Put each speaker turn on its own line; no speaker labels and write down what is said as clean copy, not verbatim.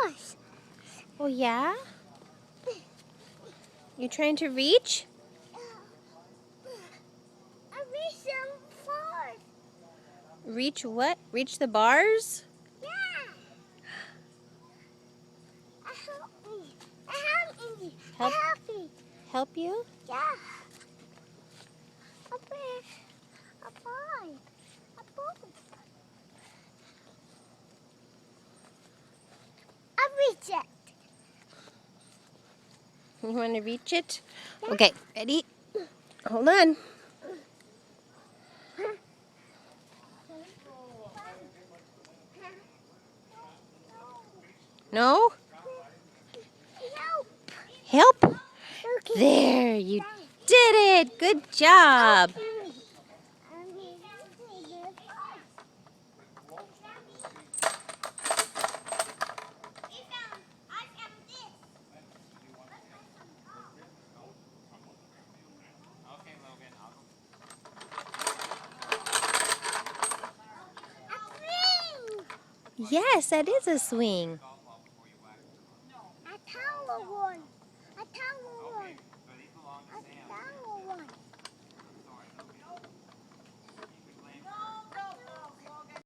force.
Oh, yeah? You trying to reach?
I reach some force.
Reach what? Reach the bars?
Yeah. Help me. Help me.
Help.
Help me.
Help you?
Yeah. A fish. A boy. A boat. I reach it.
You want to reach it?
Yeah.
Okay, ready? Hold on. No?
Help.
Help?
Okay.
There, you did it. Good job. Yes, that is a swing.